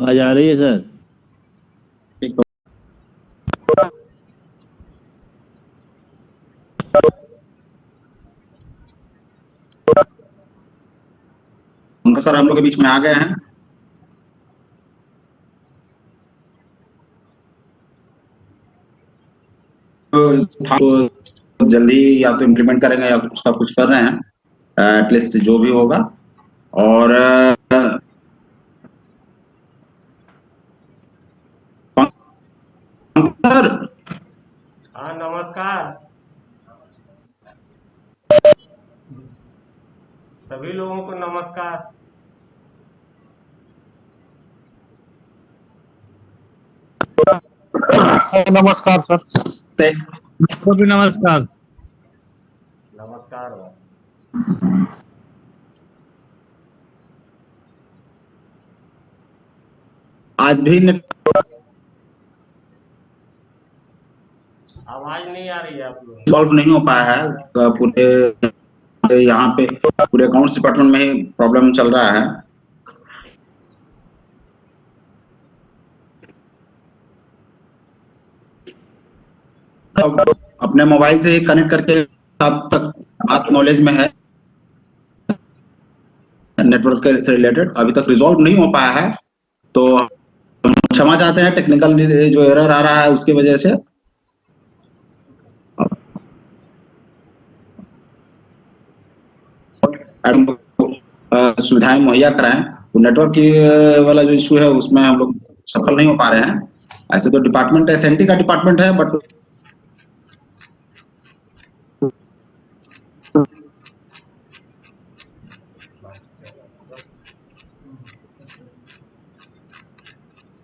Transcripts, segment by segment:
आवाज आ रही है सर? ठीक हो। उनका सर हम लोग के बीच में आ गए हैं। तो जल्दी या तो इम्प्लीमेंट करेंगे या उसका कुछ कर रहे हैं, एटलीस्ट जो भी होगा। और सर हाँ नमस्कार सभी लोगों को नमस्कार। नमस्कार सर। आपको भी नमस्कार। नमस्कार। आज भी आवाज नहीं आ रही है आप लोगों सॉल्व नहीं हो पाया है। पूरे यहाँ पे पूरे अकाउंट्स डिपार्टमेंट में ही प्रॉब्लम चल रहा है। अब अपने मोबाइल से ही कनेक्ट करके आप तक बात नॉलेज में है नेटवर्क के से रिलेटेड, अभी तक रिजॉल्व नहीं हो पाया है। तो हम क्षमा चाहते हैं टेक्निकल जो एरर आ रहा है उसकी वजह से। सुविधाएं मुहैया कराएं। तो नेटवर्क की वाला जो इशू है उसमें हम लोग सफल नहीं हो पा रहे हैं। ऐसे तो डिपार्टमेंट एसएनटी का डिपार्टमेंट है, बट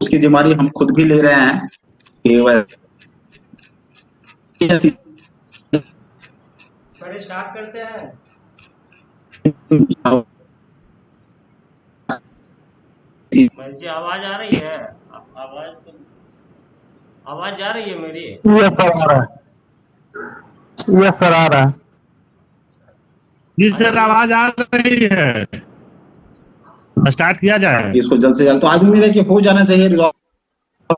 उसकी जिम्मेदारी हम खुद भी ले रहे हैं कि सर स्टार्ट करते हैं। जी आवाज आ रही है? आवाज जा रही है मेरी? यस सर आ रहा है। यस सर आ रहा है। जी सर आवाज आ रही है। स्टार्ट किया जाए। इसको जल्द से जल्द, तो आज उम्मीद है कि हो जाना चाहिए रिजॉल्व।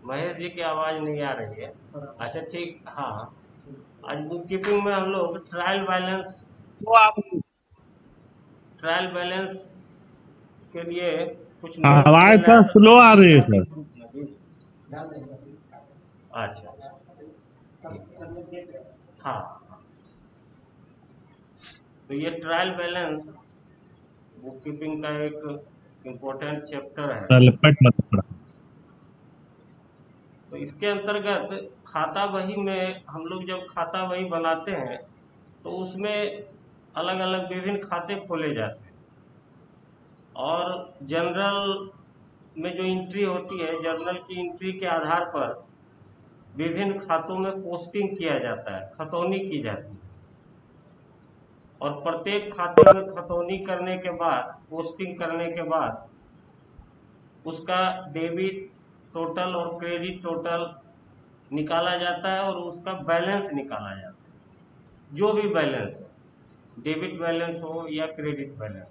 महेश जी की आवाज नहीं आ रही है। अच्छा ठीक। हाँ आज बुक कीपिंग में हम लोग ट्रायल बैलेंस के लिए कुछ नोट आवाज लेना सर है। स्लो आ रही है सर। अच्छा हाँ। तो ये ट्रायल बैलेंस बुक कीपिंग का एक इम्पोर्टेंट चैप्टर है। लपट मत पड़ा। तो इसके अंतर्गत खाता बही में हम लोग जब खाता बही बनाते हैं तो उसमें अलग अलग विभिन्न खाते खोले जाते हैं और जनरल में जो एंट्री होती है, जर्नल की एंट्री के आधार पर विभिन्न खातों में पोस्टिंग किया जाता है, खतौनी की जाती है और प्रत्येक खाते में खतौनी करने के बाद, पोस्टिंग करने के बाद उसका डेबिट टोटल और क्रेडिट टोटल निकाला जाता है और उसका बैलेंस निकाला जाता है। जो भी बैलेंस है, डेबिट बैलेंस हो या क्रेडिट बैलेंस,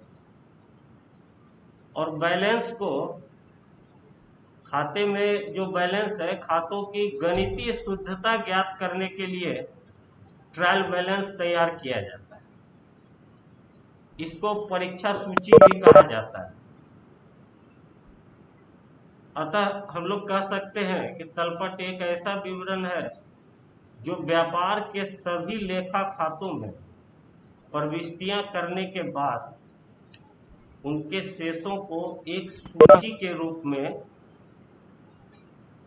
और बैलेंस को खाते में जो बैलेंस है, खातों की गणितीय शुद्धता ज्ञात करने के लिए ट्रायल बैलेंस तैयार किया जाता है। इसको परीक्षा सूची भी कहा जाता है। अतः हम लोग कह सकते हैं कि तलपट एक ऐसा विवरण है जो व्यापार के सभी लेखा खातों में प्रविष्टियां करने के बाद उनके शेषों को एक सूची के रूप में,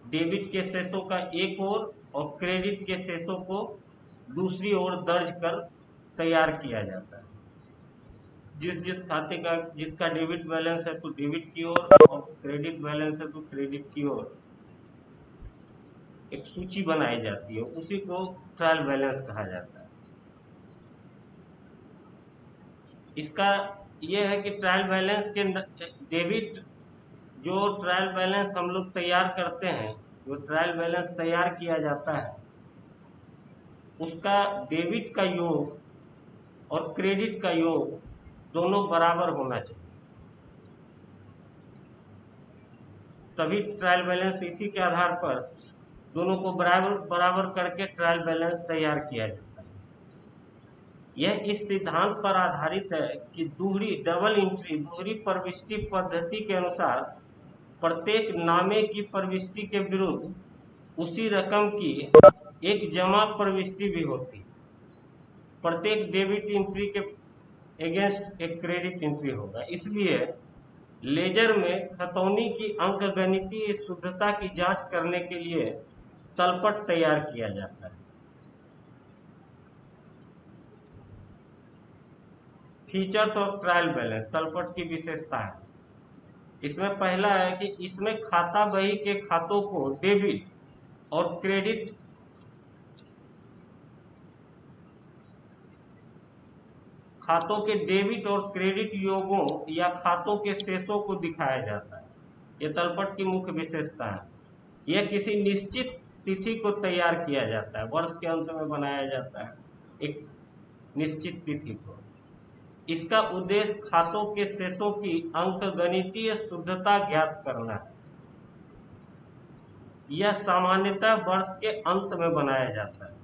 डेबिट के शेषों का एक ओर और क्रेडिट के शेषों को दूसरी ओर दर्ज कर तैयार किया जाता है। जिस खाते का जिसका डेबिट बैलेंस है तो डेबिट की ओर और क्रेडिट बैलेंस है तो क्रेडिट की ओर एक सूची बनाई जाती है, उसी को ट्रायल बैलेंस कहा जाता है। इसका यह है कि ट्रायल बैलेंस के डेबिट, जो ट्रायल बैलेंस हम लोग तैयार करते हैं, जो ट्रायल बैलेंस तैयार किया जाता है, उसका डेबिट का योग और क्रेडिट का योग दोनों बराबर होना चाहिए। तभी ट्रायल बैलेंस इसी के आधार पर दोनों को बराबर बराबर करके ट्रायल बैलेंस तैयार किया जाता है। यह इस सिद्धांत पर आधारित है कि दोहरी प्रविष्टि पद्धति के अनुसार प्रत्येक नामे की प्रविष्टि के विरुद्ध उसी रकम की एक जमा प्रविष्टि भी होती है। प्रत्येक डेबिट एंट्री के अगेंस्ट एक क्रेडिट एंट्री होगा। इसलिए लेजर में खतौनी की अंकगणितीय शुद्धता की जांच करने के लिए तलपट तैयार किया जाता है। फीचर्स ऑफ ट्रायल बैलेंस, तलपट की विशेषता है। इसमें पहला है कि इसमें खाता बही के खातों को डेबिट और क्रेडिट खातों के डेबिट और क्रेडिट योगों या खातों के शेषों को दिखाया जाता है। यह तलपट की मुख्य विशेषता है। यह किसी निश्चित तिथि को तैयार किया जाता है, वर्ष के अंत में बनाया जाता है एक निश्चित तिथि को। इसका उद्देश्य खातों के शेषों की अंकगणितीय शुद्धता ज्ञात करना है। यह सामान्यतः वर्ष के अंत में बनाया जाता है।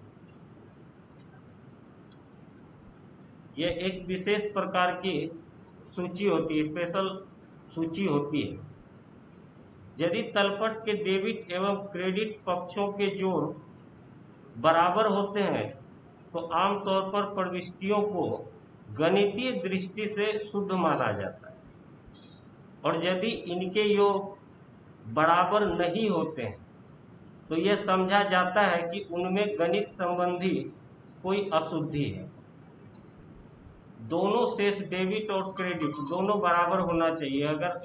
यह एक विशेष प्रकार की सूची होती है, स्पेशल सूची होती है। यदि तलपट के डेबिट एवं क्रेडिट पक्षों के जोड़ बराबर होते हैं तो आमतौर पर प्रविष्टियों को गणितीय दृष्टि से शुद्ध माना जाता है, और यदि इनके योग बराबर नहीं होते हैं तो यह समझा जाता है कि उनमें गणित संबंधी कोई अशुद्धि है। दोनों शेष डेबिट और क्रेडिट दोनों बराबर होना चाहिए। अगर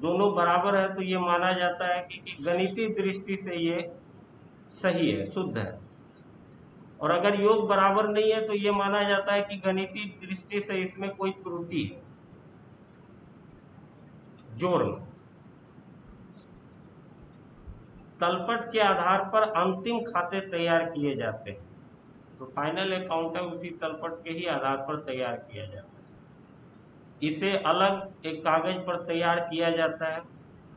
दोनों बराबर है तो ये माना जाता है कि गणितीय दृष्टि से ये सही है, शुद्ध है। और अगर योग बराबर नहीं है तो ये माना जाता है कि गणितीय दृष्टि से इसमें कोई त्रुटि है जोड़ में। तलपट के आधार पर अंतिम खाते तैयार किए जाते हैं। तो फाइनल अकाउंट है उसी तलपट के ही आधार पर तैयार किया जाता है। इसे अलग एक कागज पर तैयार किया जाता है।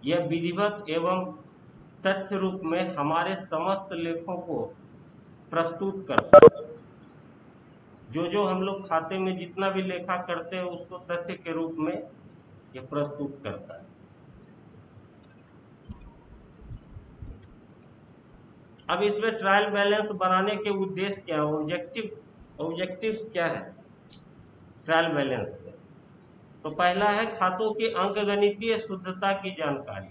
यह विधिवत एवं तथ्य रूप में हमारे समस्त लेखों को प्रस्तुत करता है। जो हम लोग खाते में जितना भी लेखा करते हैं उसको तथ्य के रूप में यह प्रस्तुत करता है। अब इसमें ट्रायल बैलेंस बनाने के उद्देश्य क्या है, ऑब्जेक्टिव क्या है ट्रायल बैलेंस के। तो पहला है खातों की अंकगणितीय शुद्धता की जानकारी।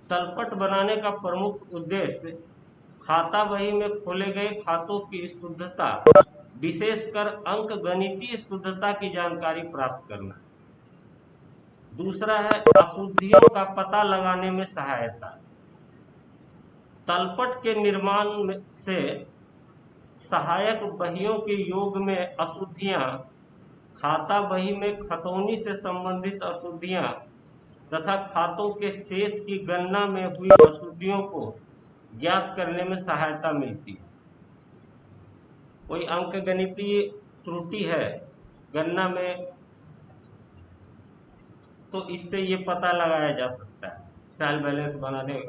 तलपट बनाने का प्रमुख उद्देश्य खाता बही में खोले गए खातों की शुद्धता, विशेषकर अंकगणितीय शुद्धता की जानकारी प्राप्त करना। दूसरा है अशुद्धियों का पता लगाने में सहायता। तलपट के निर्माण से सहायक बहियों के योग में अशुद्धियां, खाता बही में खतौनी से संबंधित अशुद्धियां तथा खातों के शेष की गणना में हुई अशुद्धियों को ज्ञात करने में सहायता मिलती है। कोई अंकगणितीय त्रुटि है गणना में तो इससे ये पता लगाया जा सकता है। ट्रायल बैलेंस बनाने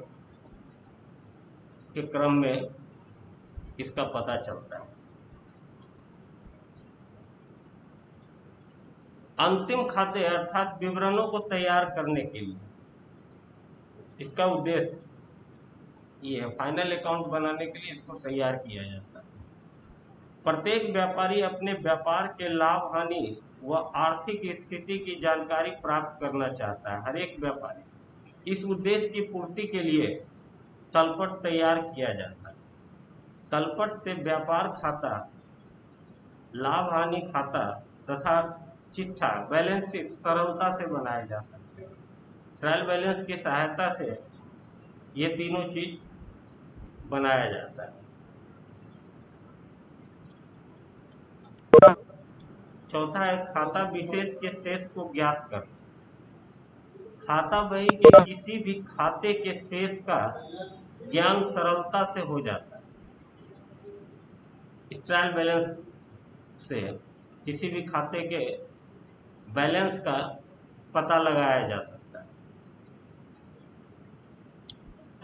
के क्रम में इसका पता चलता है। अंतिम खाते अर्थात विवरणों को तैयार करने के लिए इसका उद्देश्य ये है, फाइनल अकाउंट बनाने के लिए इसको तैयार किया जाता है। प्रत्येक व्यापारी अपने व्यापार के लाभ हानि व आर्थिक स्थिति की जानकारी प्राप्त करना चाहता है। हर एक व्यापारी इस उद्देश्य की पूर्ति के लिए तलपट तैयार किया जाता है। तलपट से व्यापार खाता, लाभ हानि खाता तथा चिट्ठा, बैलेंस शीट सरलता से बनाए जा सकते हैं। ट्रायल बैलेंस की सहायता से ये तीनों चीज बनाया जाता है। चौथा है खाता विशेष के शेष को ज्ञात कर। खाता बही के किसी भी खाते के शेष का ज्ञान सरलता से हो जाता है। इस ट्रायल बैलेंस से किसी भी खाते के बैलेंस का पता लगाया जा सकता है।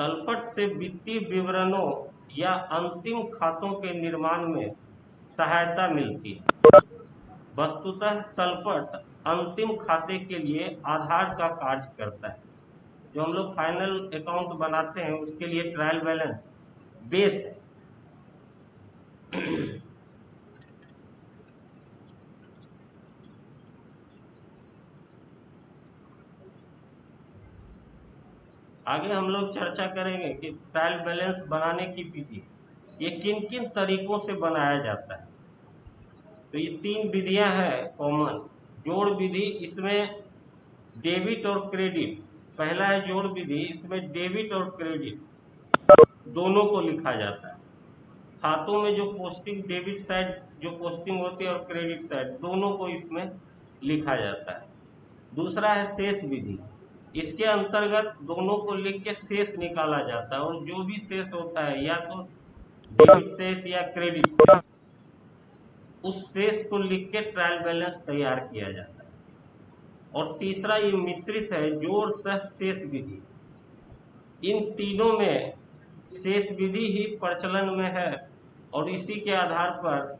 तलपट से वित्तीय विवरणों या अंतिम खातों के निर्माण में सहायता मिलती है। वस्तुतः तलपट अंतिम खाते के लिए आधार का कार्य करता है। जो हम लोग फाइनल अकाउंट बनाते हैं उसके लिए ट्रायल बैलेंस बेस है। आगे हम लोग चर्चा करेंगे कि ट्रायल बैलेंस बनाने की विधि, ये किन किन तरीकों से बनाया जाता है। तो ये 3 विधियां हैं कॉमन। जोड़ विधि, इसमें डेबिट और क्रेडिट, पहला है जोड़ विधि, इसमें डेबिट और क्रेडिट दोनों को लिखा जाता है। खातों में जो पोस्टिंग, डेबिट साइड जो पोस्टिंग होती है और क्रेडिट साइड, दोनों को इसमें लिखा जाता है। दूसरा है शेष विधि, इसके अंतर्गत दोनों को लिख के शेष निकाला जाता है, और जो भी शेष होता है या तो डेबिट शेष या क्रेडिट शेष, उस शेष को लिख के ट्रायल बैलेंस तैयार किया जाता है। और तीसरा ये मिश्रित है, जोड़ सह शेष विधि। इन तीनों में शेष विधि ही प्रचलन में है और इसी के आधार पर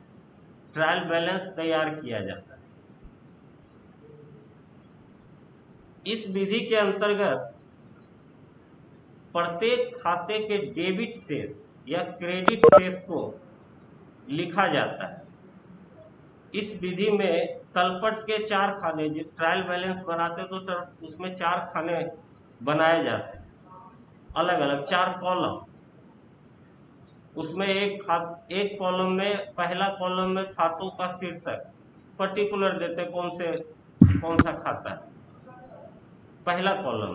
ट्रायल बैलेंस तैयार किया जाता है। इस विधि के अंतर्गत प्रत्येक खाते के डेबिट शेष या क्रेडिट शेष को लिखा जाता है। इस विधि में तलपट के 4 खाने, जो ट्रायल बैलेंस बनाते हैं तो उसमें 4 खाने बनाए जाते हैं, अलग अलग 4 कॉलम। उसमें एक कॉलम में, पहला कॉलम में खातों का शीर्षक पर्टिकुलर देते कौन सा खाता है, पहला कॉलम।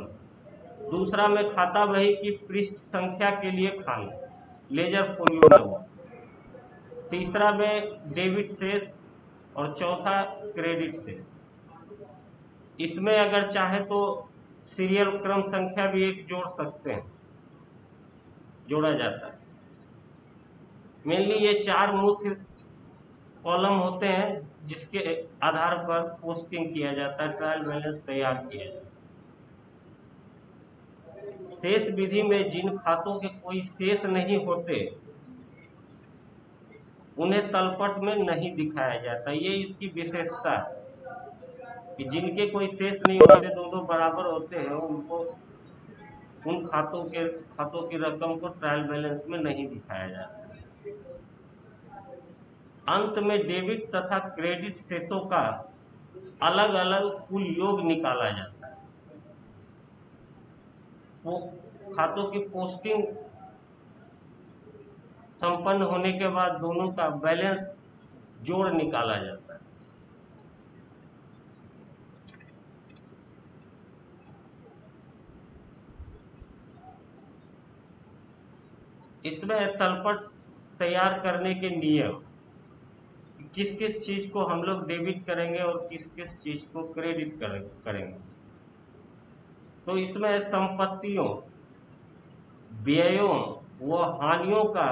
दूसरा में खाता बही की पृष्ठ संख्या के लिए खाना, लेजर फोलियो नंबर। तीसरा में डेबिट शेष और चौथा क्रेडिट शेष। इसमें अगर चाहे तो सीरियल क्रम संख्या भी एक जोड़ सकते हैं, जोड़ा जाता है। मेनली ये 4 मुख्य कॉलम होते हैं जिसके आधार पर पोस्टिंग किया जाता है, ट्रायल बैलेंस तैयार किया जाता है। शेष विधि में जिन खातों के कोई शेष नहीं होते उन्हें तलपट में नहीं दिखाया जाता। ये इसकी विशेषता है कि जिनके कोई शेष नहीं होते, दोनों बराबर होते हैं, उनको उन खातों की रकम को ट्रायल बैलेंस में नहीं दिखाया जाता। अंत में डेबिट तथा क्रेडिट शेषों का अलग अलग कुल योग निकाला जाता है। खातों की पोस्टिंग संपन्न होने के बाद दोनों का बैलेंस जोड़ निकाला जाता है। इसमें तलपट तैयार करने के नियम, किस किस चीज को हम लोग डेबिट करेंगे और किस किस चीज को क्रेडिट करेंगे। तो इसमें संपत्तियों, व्ययों व हानियों का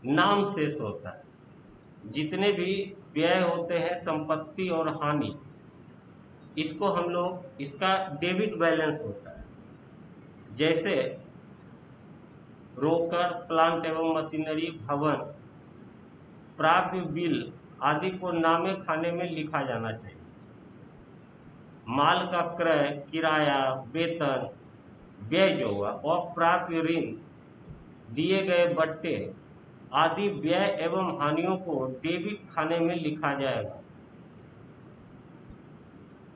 नाम शेष होता है। जितने भी व्यय होते हैं, संपत्ति और हानि, इसको हम लोग, इसका डेबिट बैलेंस होता है। जैसे रोकड़, प्लांट एवं मशीनरी, भवन, प्राप्य बिल आदि को नामे खाने में लिखा जाना चाहिए। माल का क्रय, किराया, वेतन, व्यय जो हुआ, अप्राप्य ऋण, दिए गए बट्टे आदि व्यय एवं हानियों को डेबिट खाने में लिखा जाएगा।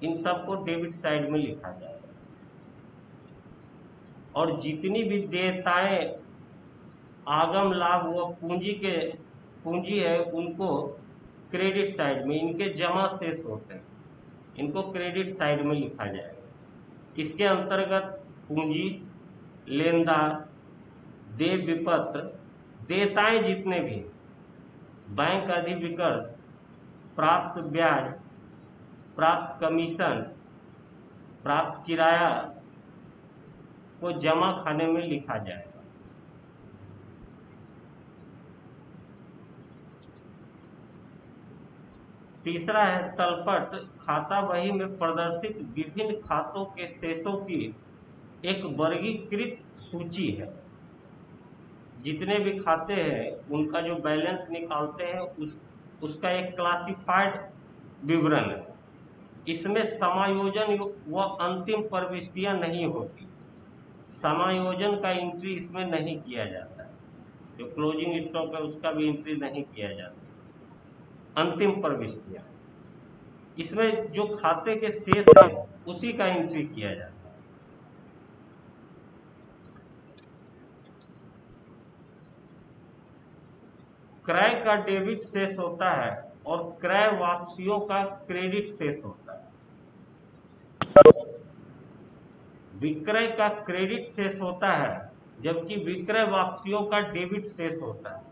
इन सब को डेबिट साइड में लिखा जाएगा। और जितनी भी देयताएं, आगम लाभ व पूंजी है, उनको क्रेडिट साइड में, इनके जमा शेष होते हैं, इनको क्रेडिट साइड में लिखा जाएगा। इसके अंतर्गत पूंजी, लेनदार, देय विपत्र, देयताएं जितने भी, बैंक अधिविकर्ष, प्राप्त ब्याज, प्राप्त कमीशन, प्राप्त किराया को जमा खाने में लिखा जाएगा। तीसरा है तलपट खाता बही में प्रदर्शित विभिन्न खातों के शेषों की एक वर्गीकृत सूची है। जितने भी खाते हैं उनका जो बैलेंस निकालते हैं उसका एक क्लासिफाइड विवरण है। इसमें समायोजन व अंतिम प्रविष्टियां नहीं होती। समायोजन का एंट्री इसमें नहीं किया जाता है। जो क्लोजिंग स्टॉक है उसका भी एंट्री नहीं किया जाता। अंतिम प्रविष्टियां, इसमें जो खाते के शेष है उसी का एंट्री किया जाता है। क्रय का डेबिट शेष होता है और क्रय वापसियों का क्रेडिट शेष होता है। विक्रय का क्रेडिट शेष होता है जबकि विक्रय वापसियों का डेबिट शेष होता है।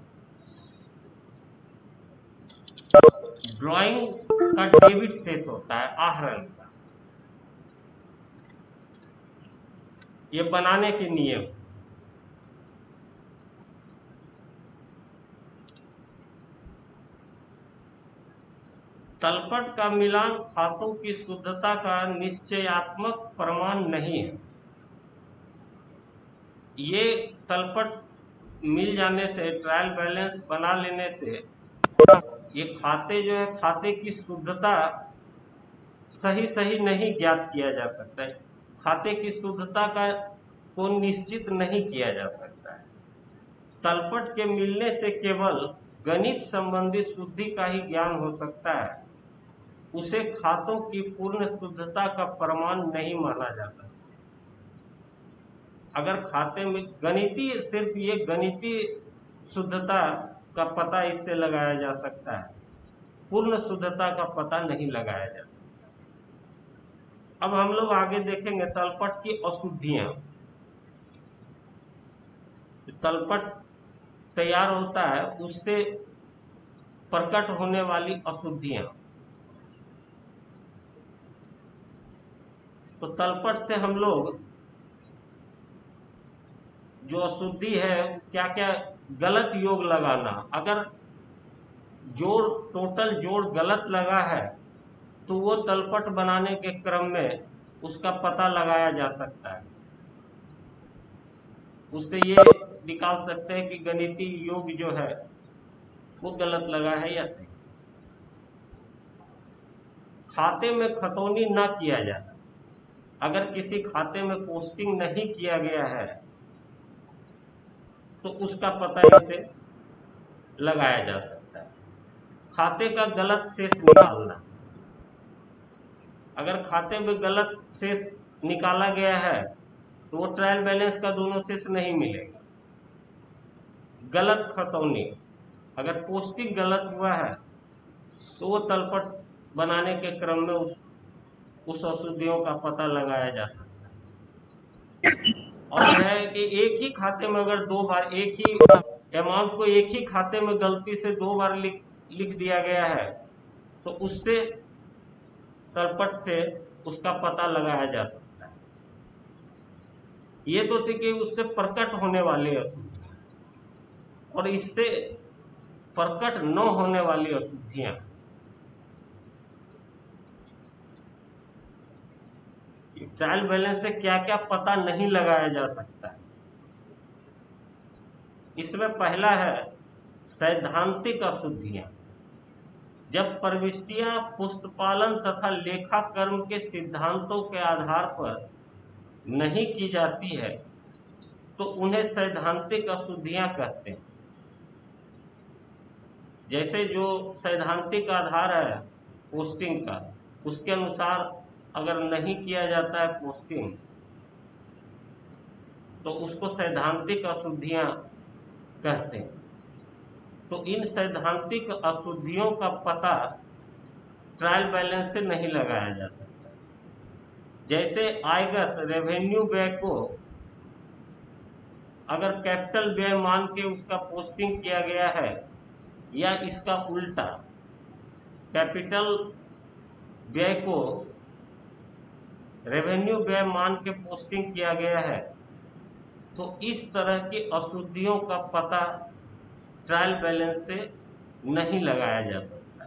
ड्राइंग का डेबिट शेष होता है आहरण का। ये बनाने के नियम। तलपट का मिलान खातों की शुद्धता का निश्चयात्मक प्रमाण नहीं है। ये तलपट मिल जाने से, ट्रायल बैलेंस बना लेने से ये खाते जो है, खाते की शुद्धता सही नहीं ज्ञात किया जा सकता है। खाते की शुद्धता को निश्चित नहीं किया जा सकता है। तलपट के मिलने से केवल गणित संबंधी शुद्धि का ही ज्ञान हो सकता है। उसे खातों की पूर्ण शुद्धता का प्रमाण नहीं माना जा सकता। अगर खाते में गणितीय, सिर्फ ये गणितीय शुद्धता का पता इससे लगाया जा सकता है, पूर्ण शुद्धता का पता नहीं लगाया जा सकता। अब हम लोग आगे देखेंगे तलपट की अशुद्धियां। तलपट तैयार होता है उससे प्रकट होने वाली अशुद्धियां। तो तलपट से हम लोग जो अशुद्धि है, क्या क्या गलत योग लगाना, अगर जोड़, टोटल जोड़ गलत लगा है तो वो तलपट बनाने के क्रम में उसका पता लगाया जा सकता है। उससे ये निकाल सकते हैं कि गणितीय योग जो है वो गलत लगा है या सही। खाते में खतौनी ना किया जाए। अगर किसी खाते में पोस्टिंग नहीं किया गया है तो उसका पता इससे लगाया जा सकता है। खाते का गलत शेष निकालना। अगर खाते में गलत शेष निकाला गया है तो वो ट्रायल बैलेंस का दोनों शेष नहीं मिलेगा। गलत खतौनी, अगर पोस्टिंग गलत हुआ है तो वो तलपट बनाने के क्रम में उस अशुद्धियों का पता लगाया जा सकता है। और है कि एक ही खाते में अगर दो बार एक ही अमाउंट को एक ही खाते में गलती से दो बार लिख दिया गया है तो उससे तलपट से उसका पता लगाया जा सकता है। ये तो थी कि उससे प्रकट होने वाली अशुद्धियां, और इससे प्रकट न होने वाली अशुद्धियां। ट्रायल बैलेंस से क्या क्या पता नहीं लगाया जा सकता है। इसमें पहला है सैद्धांतिक अशुद्धियां। जब प्रविष्टियां पुस्तपालन तथा लेखा कर्म के सिद्धांतों के आधार पर नहीं की जाती है तो उन्हें सैद्धांतिक अशुद्धियां कहते हैं। जैसे जो सैद्धांतिक आधार है पोस्टिंग का, उसके अनुसार अगर नहीं किया जाता है पोस्टिंग तो उसको सैद्धांतिक अशुद्धियां कहते हैं। तो इन सैद्धांतिक अशुद्धियों का पता ट्रायल बैलेंस से नहीं लगाया जा सकता। जैसे आयगत रेवेन्यू व्यय को अगर कैपिटल व्यय मान के उसका पोस्टिंग किया गया है, या इसका उल्टा कैपिटल व्यय को रेवेन्यू व्यय मान के पोस्टिंग किया गया है, तो इस तरह की अशुद्धियों का पता ट्रायल बैलेंस से नहीं लगाया जा सकता।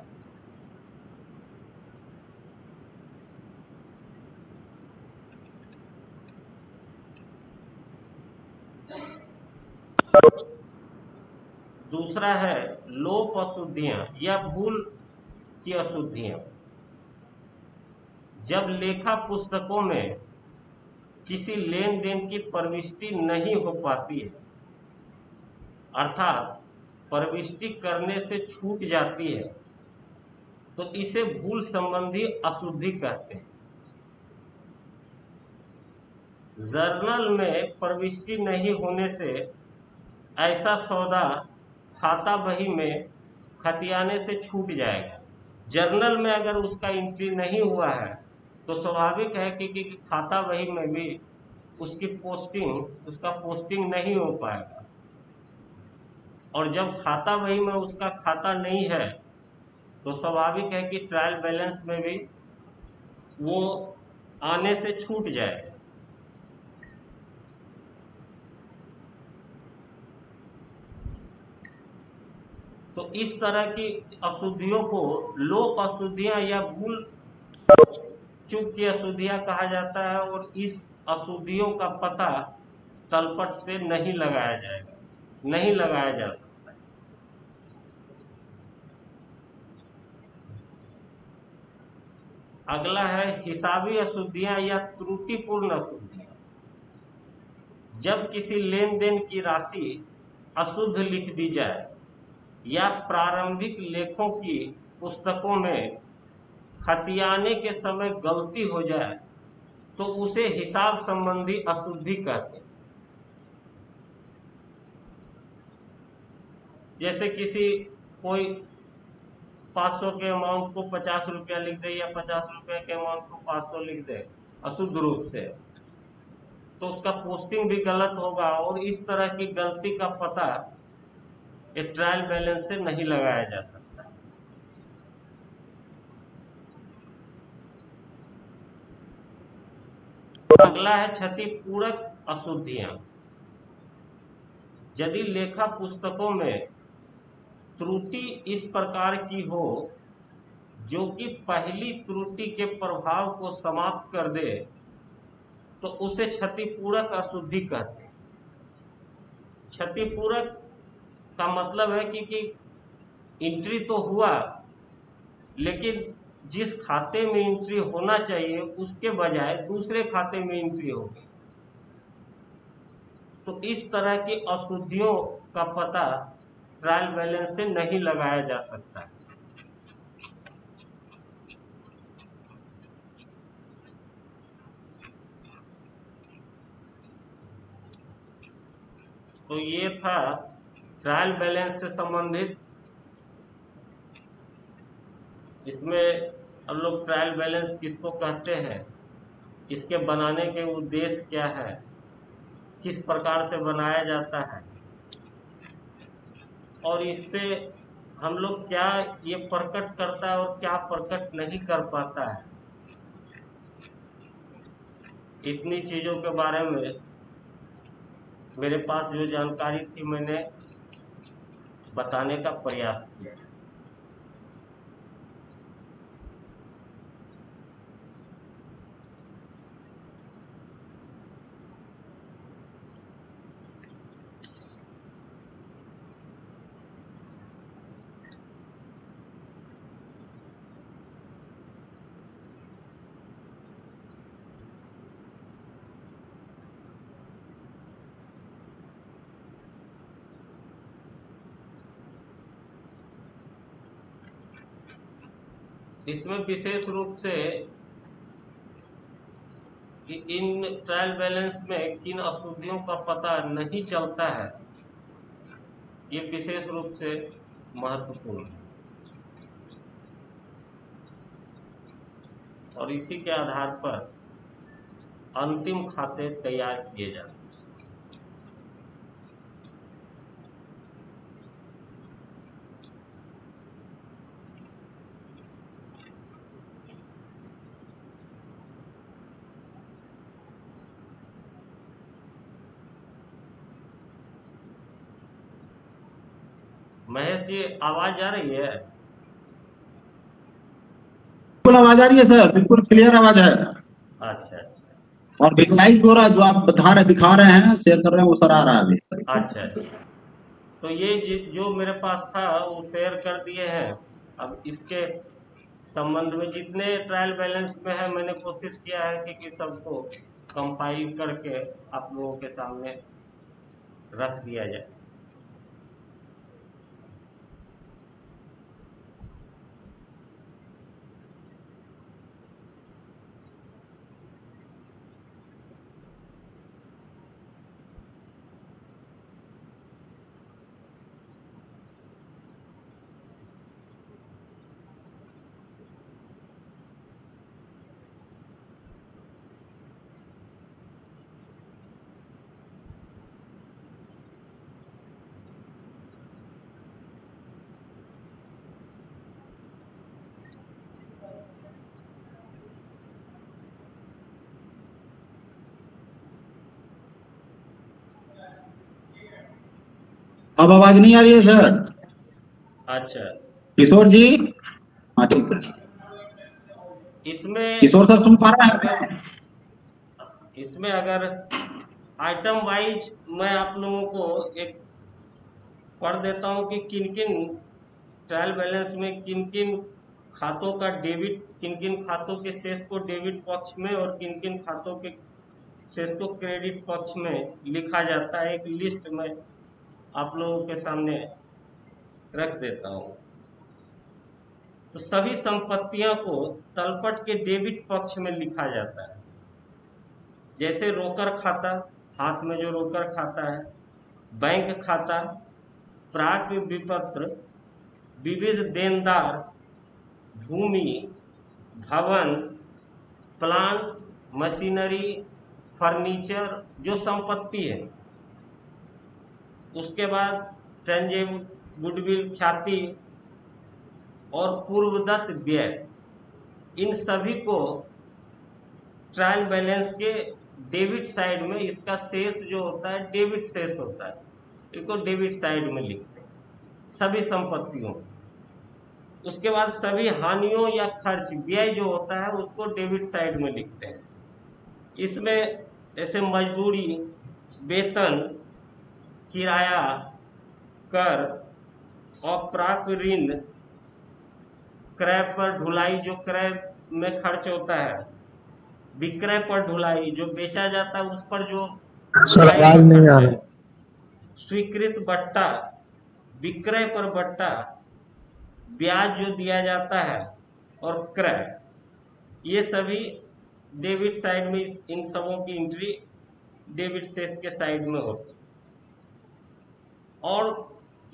दूसरा है लोप अशुद्धियां या भूल की अशुद्धियां। जब लेखा पुस्तकों में किसी लेन देन की प्रविष्टि नहीं हो पाती है, अर्थात प्रविष्टि करने से छूट जाती है, तो इसे भूल संबंधी अशुद्धि कहते हैं। जर्नल में प्रविष्टि नहीं होने से ऐसा सौदा खाता बही में खतियाने से छूट जाएगा। जर्नल में अगर उसका एंट्री नहीं हुआ है तो स्वाभाविक है कि खाता बही में भी उसका पोस्टिंग नहीं हो पाएगा, और जब खाता बही में उसका खाता नहीं है तो स्वाभाविक है कि ट्रायल बैलेंस में भी वो आने से छूट जाएगा। तो इस तरह की अशुद्धियों को लोप अशुद्धियां या भूल चूक की अशुद्धियां कहा जाता है, और इस अशुद्धियों का पता तलपट से नहीं लगाया जा सकता है। अगला है हिसाबी अशुद्धियां या त्रुटिपूर्ण अशुद्धियां। जब किसी लेन देन की राशि अशुद्ध लिख दी जाए या प्रारंभिक लेखों की पुस्तकों में खतियाने के समय गलती हो जाए तो उसे हिसाब संबंधी अशुद्धि कहते हैं। जैसे कोई 500 के अमाउंट को 50 रुपया लिख दे या 50 रुपये के अमाउंट को 500 लिख दे अशुद्ध रूप से, तो उसका पोस्टिंग भी गलत होगा, और इस तरह की गलती का पता एक ट्रायल बैलेंस से नहीं लगाया जा सकता। अगला है क्षतिपूरक अशुद्धियां। यदि लेखा पुस्तकों में त्रुटि इस प्रकार की हो जो कि पहली त्रुटि के प्रभाव को समाप्त कर दे, तो उसे क्षतिपूरक अशुद्धि कहते हैं। क्षतिपूरक का मतलब है कि एंट्री तो हुआ, लेकिन जिस खाते में एंट्री होना चाहिए उसके बजाय दूसरे खाते में एंट्री हो गई। तो इस तरह की अशुद्धियों का पता ट्रायल बैलेंस से नहीं लगाया जा सकता। तो ये था ट्रायल बैलेंस से संबंधित। इसमें हम लोग ट्रायल बैलेंस किसको कहते हैं, इसके बनाने के उद्देश्य क्या है, किस प्रकार से बनाया जाता है, और इससे हम लोग क्या ये प्रकट करता है और क्या प्रकट नहीं कर पाता है, इतनी चीजों के बारे में मेरे पास जो जानकारी थी मैंने बताने का प्रयास किया। इसमें विशेष रूप से कि इन ट्रायल बैलेंस में किन अशुद्धियों का पता नहीं चलता है, ये विशेष रूप से महत्वपूर्ण है, और इसी के आधार पर अंतिम खाते तैयार किए जाते हैं। महेश जी, आवाज आ रही है? बिल्कुल आवाज आ रही है सर, बिल्कुल क्लियर आवाज है। अच्छा अच्छा। और विजुअलाइज हो रहा, जो आप दिखा रहे हैं, शेयर कर रहे हैं, वो सर आ रहा है अभी। अच्छा अच्छा। तो ये जो मेरे पास था वो शेयर कर दिए हैं। अब इसके संबंध में जितने ट्रायल बैलेंस में है मैंने कोशिश किया है कि सबको कंपाइल करके आप लोगों के सामने रख दिया जाए। अब आवाज नहीं आ रही है सर? अच्छा, किशोर जी? हाँ ठीक है। इसमें किशोर सर सुन पा रहे हैं? अगर इसमें अगर आइटम वाइज मैं आप लोगों को एक पढ़ देता हूं कि किन किन ट्रायल बैलेंस में किन किन खातों का डेबिट, किन किन खातों के शेष को डेबिट पक्ष में और किन किन खातों के शेष को क्रेडिट पक्ष में लिखा जाता है। एक लिस्ट में आप लोगों के सामने रख देता हूं। तो सभी संपत्तियों को तलपट के डेबिट पक्ष में लिखा जाता है। जैसे रोकड़ खाता, हाथ में जो रोकड़ खाता है, बैंक खाता, प्राप्य विपत्र, विविध देनदार, भूमि, भवन, प्लांट, मशीनरी, फर्नीचर जो संपत्ति है। उसके बाद टेंजेबल, गुडविल, ख्याति और पूर्वदत्त व्यय, इन सभी को ट्रायल बैलेंस के डेबिट साइड में इसका शेष जो होता है डेबिट शेष होता है, इसको डेबिट साइड में लिखते हैं सभी संपत्तियों। उसके बाद सभी हानियों या खर्च व्यय जो होता है उसको डेबिट साइड में लिखते हैं। इसमें जैसे मजदूरी, वेतन, किराया, कर, अप्राप्य ऋण, क्रय पर ढुलाई जो क्रय में खर्च होता है, विक्रय पर ढुलाई जो बेचा जाता है उस पर जो सर ढुलाई आवाज का नहीं आ खर्च है, रही। स्वीकृत बट्टा, विक्रय पर बट्टा, ब्याज जो दिया जाता है और क्रय, ये सभी डेबिट साइड में इन सबों की एंट्री डेबिट शेष के साइड में होती है। और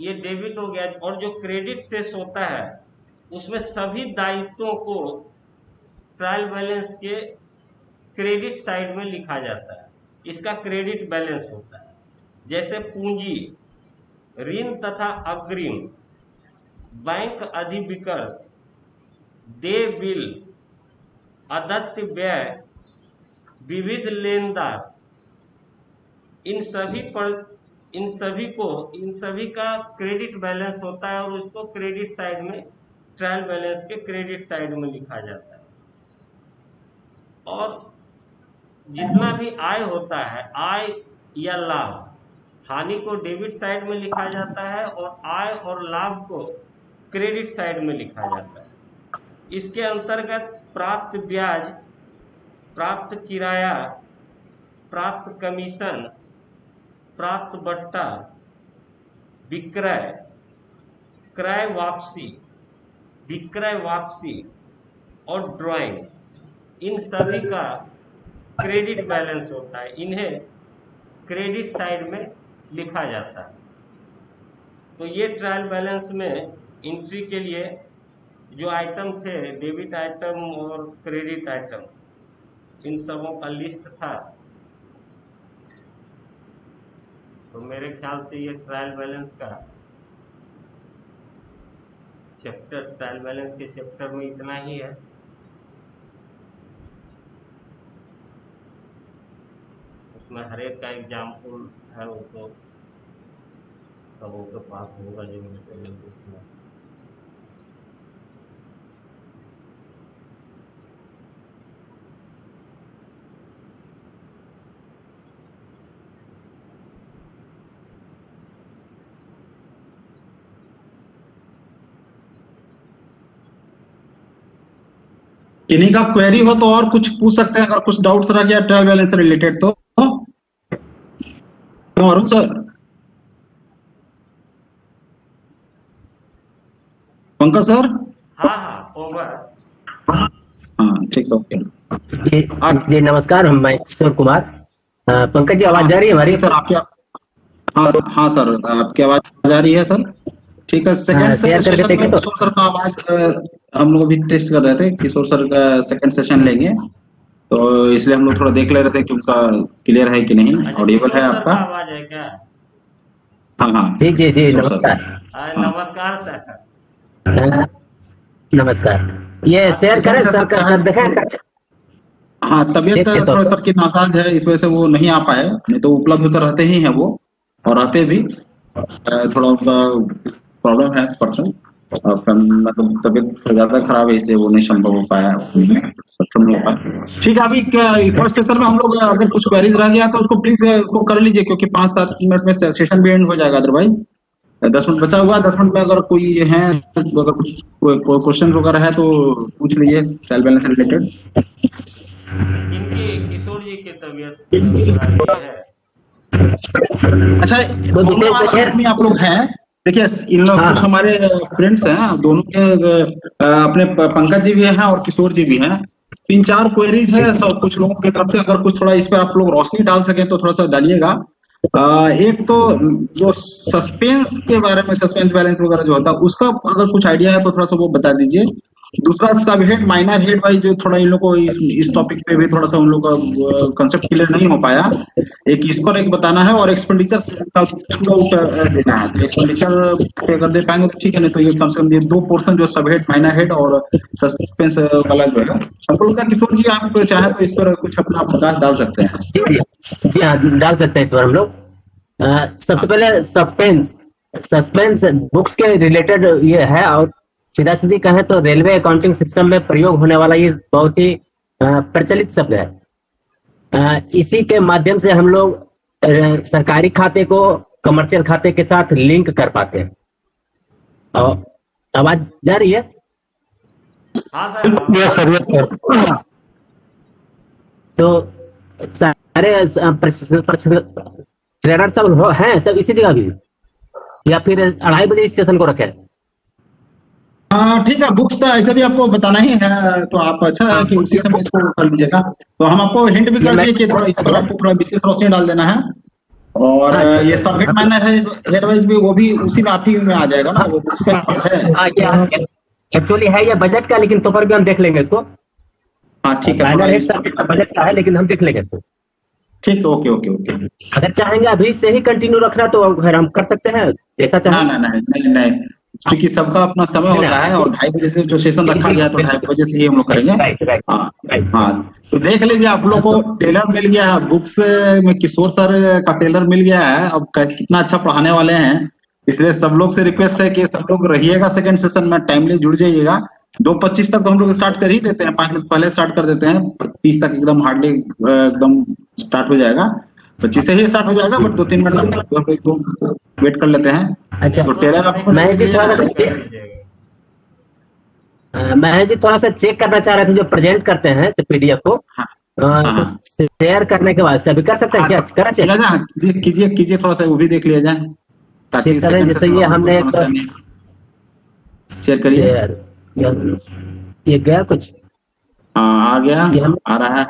ये डेबिट हो गया। और जो क्रेडिट शेष होता है उसमें सभी दायित्वों को ट्रायल बैलेंस के क्रेडिट साइड में लिखा जाता है, इसका क्रेडिट बैलेंस होता है। जैसे पूंजी, ऋण तथा अग्रिम, बैंक अधिविकर्ष, देय बिल, अदत्त व्यय, विविध लेनदार, इन सभी का क्रेडिट बैलेंस होता है और उसको क्रेडिट साइड में ट्रायल बैलेंस के क्रेडिट साइड में लिखा जाता है। और जितना भी आय होता है, आय या लाभ, हानि को डेबिट साइड में लिखा जाता है और आय और लाभ को क्रेडिट साइड में लिखा जाता है। इसके अंतर्गत प्राप्त ब्याज, प्राप्त किराया, प्राप्त कमीशन, प्राप्त बट्टा, विक्रय, क्रय वापसी, विक्रय वापसी और ड्राइंग, इन सभी का क्रेडिट बैलेंस होता है। इन्हें क्रेडिट साइड में लिखा जाता है। तो ये ट्रायल बैलेंस में एंट्री के लिए जो आइटम थे, डेबिट आइटम और क्रेडिट आइटम, इन सबों का लिस्ट था। तो मेरे ख्याल से ये ट्रायल बैलेंस का चैप्टर, ट्रायल बैलेंस के चैप्टर में इतना ही है। उसमें हर एक का एग्जाम्पल है, वो तो सबों के पास होगा जो मैंने पहले उसमें। किन्हीं का क्वेरी हो तो और कुछ पूछ सकते हैं, अगर कुछ डाउट्स रह गया ट्रायल बैलेंस से रिलेटेड तो अरुण सर, पंकज सर। हाँ हाँ ओवर। हाँ ठीक, ओके। जी जी नमस्कार, मैं किशोर कुमार। पंकज जी आवाज जा रही है हमारी? सर आपकी, हाँ हाँ सर आपकी आवाज आ रही है सर। ठीक है, सेकंड शेयर करके सेशन देखें में तो। किशोर सर का आवाज हम लोग अभी टेस्ट कर रहे थे, किशोर सर का सेकंड सेशन लेंगे, तो इसलिए हम लोग थोड़ा देख ले रहे थे कि उनका क्लियर है कि नहीं, अच्छा ऑडिबल किशोर है सर आपका? का आवाज है क्या? हाँ हाँ जी जी जी किशोर सर। नमस्कार। हाँ नमस्कार सर। नमस्कार, ये आप शेयर करें सेकंड सर सेशन का क्या है? देखें। हाँ, तबीयत चेक के तौर थोड़ा पर। सर की नासाज है, इस वजह से वो नहीं आ पाए, नहीं तो उपलब्ध तो रहते ही हैं वो, और रहते भी। थोड़ा उनका प्रॉब्लम है पर्सनल, मतलब तबीयत थोड़ा ज्यादा खराब है, इसलिए वो नहीं संभव हो पाया, सक्षम नहीं हो पाया। ठीक है, अभी फर्स्ट सेशन में हम लोग अगर कुछ क्वेरीज रह गया तो उसको प्लीज उसको कर लीजिए, क्योंकि 5-7 मिनट में सेशन भी एंड हो जाएगा, अदरवाइज 10 मिनट बचा हुआ, 10 मिनट में अगर कोई है, अगर कुछ क्वेश्चन वगैरह है तो पूछ लीजिए ट्रायल बैलेंस से रिलेटेड। इनकी किशोर जी की तबीयत थोड़ा ये है। अच्छा, कोई दोनों विशेष देखें। आदमी आप लोग हैं, देखिए इन लोग हाँ कुछ हमारे फ्रेंड्स हैं, दोनों के अपने पंकज जी भी हैं और किशोर जी भी हैं। 3-4 क्वेरीज है सब कुछ लोगों की तरफ से, अगर कुछ थोड़ा इस पर आप लोग रोशनी डाल सके तो थोड़ा सा डालिएगा। एक तो जो सस्पेंस के बारे में, सस्पेंस बैलेंस वगैरह जो होता है उसका अगर कुछ आइडिया है तो थोड़ा सा वो बता दीजिए। दूसरा सब हेड माइनर हेड वाइज जो थोड़ा इन लोग को इस टॉपिक पे भी थोड़ा सा उन लोग का कंसेप्ट क्लियर नहीं हो पाया, एक इस पर एक बताना है, और एक्सपेंडिचर का थ्रू आउट देना है। तो एक्सपेंडिचर पे अगर दे पाएंगे तो ठीक है, नहीं तो ये कम से कम ये 2 पोर्शन जो सब हेड माइनर हेड और सस्पेंस वाला जो है, हमको लगता है किशोर जी आप चाहे तो इस पर कुछ अपना प्रकाश डाल सकते हैं। जी जी जी हाँ, डाल सकते हैं इस पर हम लोग। सबसे पहले सस्पेंस, सस्पेंस बुक्स के रिलेटेड ये है, और सीधा सीधी कहें तो रेलवे अकाउंटिंग सिस्टम में प्रयोग होने वाला ये बहुत ही प्रचलित शब्द है। इसी के माध्यम से हम लोग सरकारी खाते को कमर्शियल खाते के साथ लिंक कर पाते हैं। और आवाज जा रही है? हाँ sir. Yes sir, yes sir. तो सारे ट्रेनर सब हैं सब इसी जगह भी, या फिर 2:30 बजे इस सेशन को रखें? हाँ ठीक है, बुक्स तो ऐसे भी आपको बताना ही है, तो आप अच्छा है कि उसी समय इसको कर लीजिएगा। तो हम आपको हिंट भी कर दिए कि थोड़ा इस पर आपको थोड़ा विशेष रोशनी डाल देना है, और अच्छा, ये सब हेड माइनर है, हेड वाइज भी वो भी उसी में आप ही में आ जाएगा ना, वो बुक्स का है। एक्चुअली है ये बजट का, लेकिन तो पर भी हम देख लेंगे इसको। हाँ ठीक है, फाइनल थोड़ा रेट सब बजट का है, लेकिन हम देख लेंगे इसको। ठीक है, ओके ओके ओके। अगर चाहेंगे अभी से ही कंटिन्यू रखना तो फिर हम कर सकते हैं, जैसा ना चाहें। ना नहीं नहीं नहीं, क्योंकि सबका अपना समय होता है, और 2:30 बजे से जो सेशन रखा गया है तो 2:30 बजे से ही हम लोग करेंगे। राइट राइट हाँ राइट। हाँ, तो देख लीजिए आप लोग को टेलर मिल गया है, बुक्स में किशोर सर का टेलर मिल गया है, अब कितना अच्छा पढ़ाने वाले हैं, इसलिए सब लोग से रिक्वेस्ट है कि सब लोग रहिएगा सेकंड सेशन में, टाइमली जुड़ जाइएगा। 2:25 तक तो हम लोग स्टार्ट कर ही देते हैं, 5 मिनट पहले स्टार्ट कर देते हैं, 30 तक एकदम हार्डली एकदम स्टार्ट हो जाएगा, 25 से ही स्टार्ट हो जाएगा, बट 2-3 मिनट तक वेट कर लेते हैं। अच्छा, तो टेलर आपको मैं जी थोड़ा सा मैं जी थोड़ा सा चेक करना चाह रहे थे, जो प्रेजेंट करते हैं पीडीएफ को, तो शेयर करने के बाद से अभी कर सकते हैं क्या? करा चेक? कीजिए कीजिए कीजिए, थोड़ा सा वो भी देख लिया जाए, ताकि चेक करें, सेकंड जैसे सेशन ये में हमने कोई समस्या नहीं। शेयर करिए। ये गया कुछ? हाँ आ गया, ये हम आ रहा है,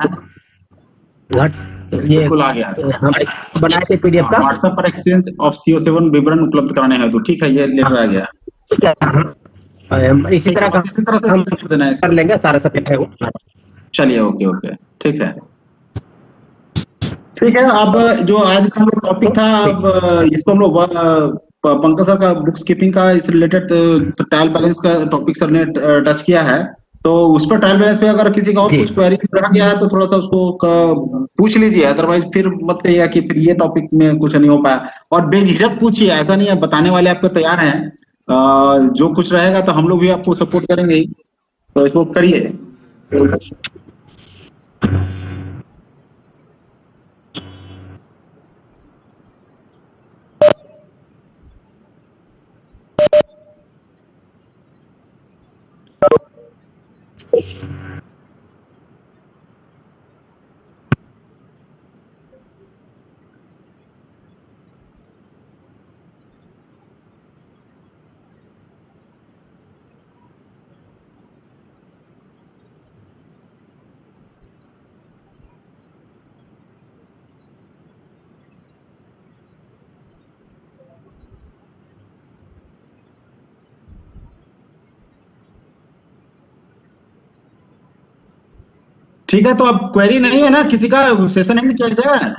ये बिल्कुल आ गया। हम बनाए थे पीडीएफ का। व्हाट्सएप पर एक्सचेंज ऑफ CO7 विवरण उपलब्ध कराने हैं, तो ठीक है, ये लेटर आ गया। ठीक है, इसी ठीक है, तरह बस इसी तरह से हम सबमिट कर देना है कर इसको। लेंगे, सारा सब्जेक्ट है वो। चलिए, ओके ओके, ठीक है ठीक है। अब जो आज का हम लोग टॉपिक था, अब इसको हम लोग पंकज सर का बुक्स कीपिंग का इस रिलेटेड ट्रायल बैलेंस का टॉपिक सर ने टच किया है, तो उस पर ट्रायल बैलेंस पे अगर किसी का और जी। कुछ क्वेरी रह गया है तो थोड़ा सा उसको पूछ लीजिए, अदरवाइज फिर मत कहिएगा कि फिर ये टॉपिक में कुछ नहीं हो पाया, और बेझिझक पूछिए, ऐसा नहीं है, बताने वाले आपको तैयार हैं, जो कुछ रहेगा तो हम लोग भी आपको सपोर्ट करेंगे ही, तो इसको करिए। ठीक है, तो अब क्वेरी नहीं है ना किसी का, सेशन एंड किया जाए।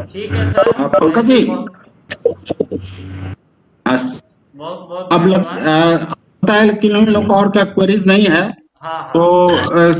ठीक है सर, पंकज जी, बहुत बहुत अब धन्यवाद। होता है कि लोग और क्या क्वेरीज नहीं है, हाँ हाँ तो